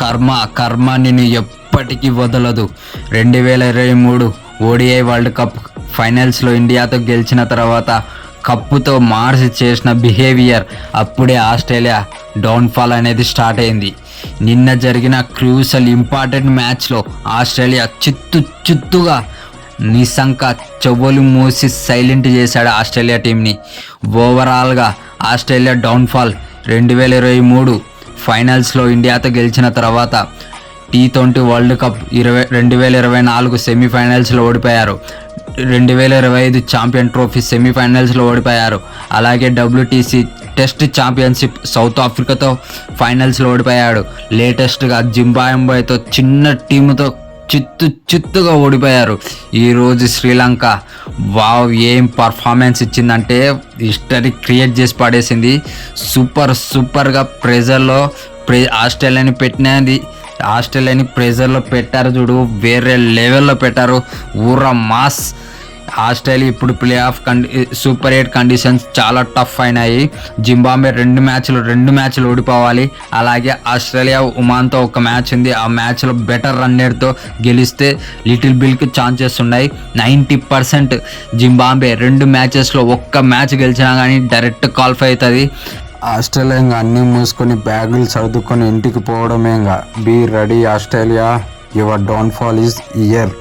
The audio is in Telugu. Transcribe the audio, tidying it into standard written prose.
కర్మ నిన్ను ఎప్పటికీ వదలదు. 2023 ఓడిఐ వరల్డ్ కప్ ఫైనల్స్లో ఇండియాతో గెలిచిన తర్వాత కప్పుతో మార్చి చేసిన బిహేవియర్ అప్పుడే ఆస్ట్రేలియా డౌన్ఫాల్ అనేది స్టార్ట్ అయింది. నిన్న జరిగిన క్రూషల్ ఇంపార్టెంట్ మ్యాచ్లో ఆస్ట్రేలియా చిత్తుగా నిశంక చెవులు మూసి సైలెంట్ చేశాడు ఆస్ట్రేలియా టీంని. ఓవరాల్గా ఆస్ట్రేలియా డౌన్ఫాల్ 2023 ఫైనల్స్లో ఇండియాతో గెలిచిన తర్వాత T20 వరల్డ్ కప్ 2024 సెమీఫైనల్స్లో ఓడిపోయారు. 2025 ఛాంపియన్ ట్రోఫీ సెమీఫైనల్స్లో ఓడిపోయారు. అలాగే WTC టెస్ట్ ఛాంపియన్షిప్ సౌత్ ఆఫ్రికాతో ఫైనల్స్లో ఓడిపోయాడు. లేటెస్ట్గా జింబాబ్వేతో చిన్న టీముతో చిత్తుగా ఓడిపోయారు. ఈరోజు శ్రీలంక ఏం పర్ఫార్మెన్స్ ఇచ్చిందంటే హిస్టరీ క్రియేట్ చేసి పడేసింది. సూపర్గా ఆస్ట్రేలియాని ప్రెజర్లో పెట్టారు చూడు, వేరే లెవెల్లో పెట్టారు. మాస్. ఆస్ట్రేలియా ఇప్పుడు ప్లే ఆఫ్ సూపర్ 8 కండిషన్స్ చాలా టఫ్ అయినాయి. జింబాబ్వే రెండు మ్యాచ్లు ఓడిపోవాలి. అలాగే ఆస్ట్రేలియా ఒమాన్తో ఒక మ్యాచ్ ఉంది. ఆ మ్యాచ్లో బెటర్ రన్ రేట్తో గెలిస్తే లిటిల్ బిల్కి ఛాన్సెస్ ఉన్నాయి. 90% జింబాబ్వే 2 మ్యాచెస్లో ఒక్క మ్యాచ్ గెలిచినా కానీ డైరెక్ట్ క్వాలిఫై అవుతుంది. ఆస్ట్రేలియా ఇంకా అన్నీ మూసుకొని బ్యాగులు సర్దుకొని ఇంటికి పోవడమే. ఇంకా be ready Australia, your downfall is year.